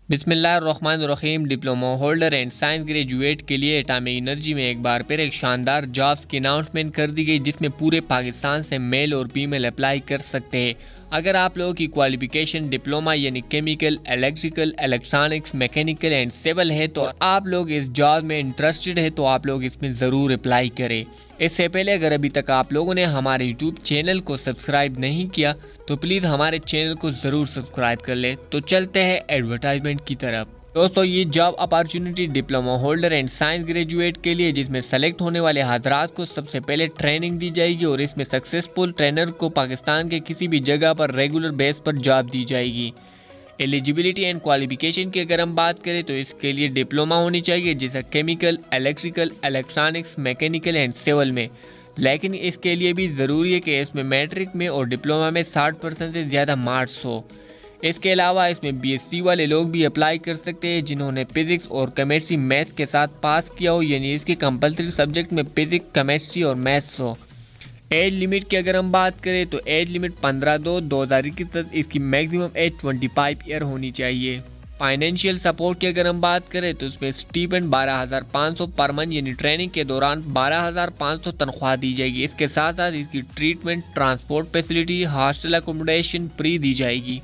बिस्मिल्लाहिर्रहमानिर्रहीम। Diploma holder and science graduate के लिए एटॉमिक एनर्जी में एक बार फिर एक शानदार जॉब्स की अनाउंसमेंट कर दी गई, जिसमें पूरे पाकिस्तान से मेल और फीमेल अप्लाई कर सकते हैं। अगर आप लोगों की क्वालिफिकेशन डिप्लोमा यानी chemical, electrical, electronics, mechanical and civil है तो आप लोग इस जॉब में इंटरेस्टेड है तो आप लोग इसमें ज़रूर अप्लाई करें। इससे पहले अगर अभी तक आप लोगों ने हमारे यूट्यूब चैनल को सब्सक्राइब नहीं किया तो प्लीज़ हमारे चैनल को ज़रूर सब्सक्राइब कर ले। तो चलते हैं एडवर्टाइजमेंट की तरफ। दोस्तों, ये job opportunity diploma holder and science graduate के लिए, जिसमें सेलेक्ट होने वाले हजरात को सबसे पहले ट्रेनिंग दी जाएगी और इसमें सक्सेसफुल ट्रेनर को पाकिस्तान के किसी भी जगह पर रेगुलर बेस पर जॉब दी जाएगी। एलिजिबिलिटी एंड क्वालिफिकेशन की अगर हम बात करें तो इसके लिए डिप्लोमा होनी चाहिए, जैसे chemical, electrical, electronics, mechanical and civil में। लेकिन इसके लिए भी ज़रूरी है कि इसमें मैट्रिक में और डिप्लोमा में 60% से ज़्यादा मार्क्स हो। इसके अलावा इसमें बीएससी वाले लोग भी अप्लाई कर सकते हैं जिन्होंने फिज़िक्स और केमिस्ट्री मैथ्स के साथ पास किया हो, यानी इसके कंपलसरी सब्जेक्ट में फिज़िक्स, केमिस्ट्री और मैथ्स हो। एज लिमिट की अगर हम बात करें तो एज लिमिट 15/2/2021 तक इसकी मैक्सिमम एज 25 ईयर होनी चाहिए। फाइनेंशियल सपोर्ट की अगर हम बात करें तो इसमें स्टीपेंड 12,500 पर मंथ, यानी ट्रेनिंग के दौरान 12,500 तनख्वाह दी जाएगी। इसके साथ साथ इसकी treatment, transport facility, hostel accommodation free दी जाएगी।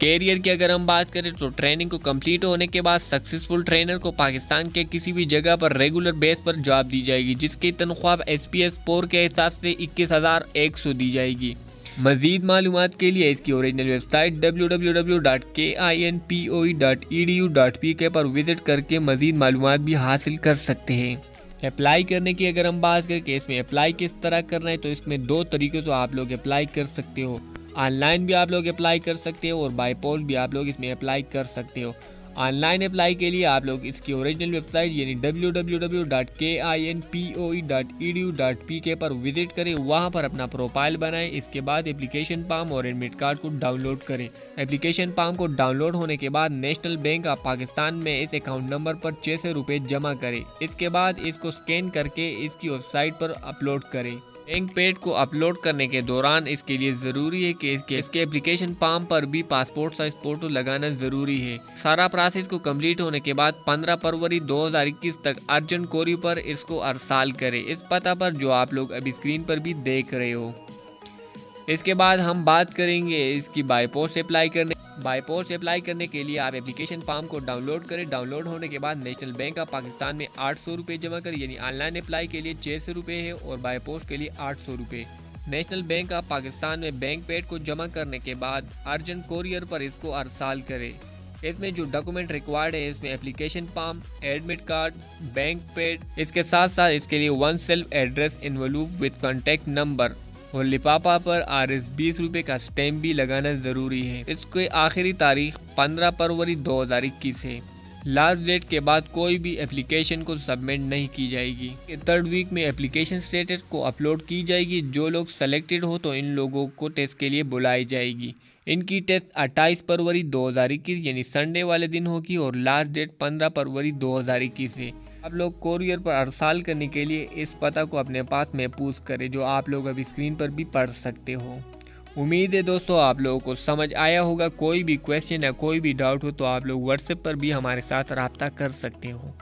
कैरियर की अगर हम बात करें तो ट्रेनिंग को कंप्लीट होने के बाद सक्सेसफुल ट्रेनर को पाकिस्तान के किसी भी जगह पर रेगुलर बेस पर जॉब दी जाएगी, जिसकी तनख्वाह SPS 4 के हिसाब से 21,100 दी जाएगी। मज़ीद मालूमात के लिए इसकी ओरिजिनल वेबसाइट www.kinpoe.edu.pk पर विजिट करके मज़ीद मालूमात भी हासिल कर सकते हैं। अप्लाई करने की अगर हम बात करें कि इसमें अप्लाई किस तरह करना है तो इसमें 2 तरीक़ों से आप लोग अप्लाई कर सकते हो। ऑनलाइन भी आप लोग अप्लाई कर सकते हो और बाय पोस्ट भी आप लोग इसमें अप्लाई कर सकते हो। ऑनलाइन अप्लाई के लिए आप लोग इसकी ओरिजिनल वेबसाइट यानी www.kinpoe.edu.pk पर विजिट करें, वहां पर अपना प्रोफाइल बनाएं। इसके बाद एप्लीकेशन फॉर्म और एडमिट कार्ड को डाउनलोड करें। एप्लीकेशन फॉर्म को डाउनलोड होने के बाद नेशनल बैंक ऑफ पाकिस्तान में इस अकाउंट नंबर पर 600 रुपये जमा करें। इसके बाद इसको स्कैन करके इसकी वेबसाइट पर अपलोड करें। बैंक पेड को अपलोड करने के दौरान इसके लिए ज़रूरी है कि इसके एप्लीकेशन फॉर्म पर भी पासपोर्ट साइज फोटो लगाना ज़रूरी है। सारा प्रोसेस को कंप्लीट होने के बाद 15 फरवरी 2021 तक अर्जेंट कोरियर पर इसको अरसाल करें, इस पता पर जो आप लोग अभी स्क्रीन पर भी देख रहे हो। इसके बाद हम बात करेंगे इसकी बाय पोस्ट अप्लाई करने के लिए आप एप्लीकेशन फॉर्म को डाउनलोड करें। डाउनलोड होने के बाद नेशनल बैंक ऑफ पाकिस्तान में 800 रुपये जमा करें, यानी ऑनलाइन अप्लाई के लिए 600 रुपये है और बाय पोस्ट के लिए 800 रुपये। नेशनल बैंक ऑफ पाकिस्तान में बैंक पेड को जमा करने के बाद अर्जेंट कोरियर पर इसको अरसाल करें। इसमें जो डॉक्यूमेंट रिक्वायर्ड है इसमें application form, admit card, bank paid, इसके साथ साथ इसके लिए 1 self address envelope with contact number और लिफाफा पर RS 20 रुपये का स्टैम्प भी लगाना ज़रूरी है। इसकी आखिरी तारीख 15 फरवरी 2021 है। लास्ट डेट के बाद कोई भी एप्लीकेशन को सबमिट नहीं की जाएगी। 3rd वीक में एप्लीकेशन स्टेटस को अपलोड की जाएगी। जो लोग सेलेक्टेड हो तो इन लोगों को टेस्ट के लिए बुलाई जाएगी। इनकी टेस्ट 28 फरवरी 2021 यानी संडे वाले दिन होगी और लास्ट डेट 15 फरवरी 2021 है। आप लोग कोरियर पर अरसाल करने के लिए इस पता को अपने पास महफूज करें, जो आप लोग अभी स्क्रीन पर भी पढ़ सकते हो। उम्मीद है दोस्तों आप लोगों को समझ आया होगा। कोई भी क्वेश्चन या कोई भी डाउट हो तो आप लोग व्हाट्सएप पर भी हमारे साथ रब्ता कर सकते हो।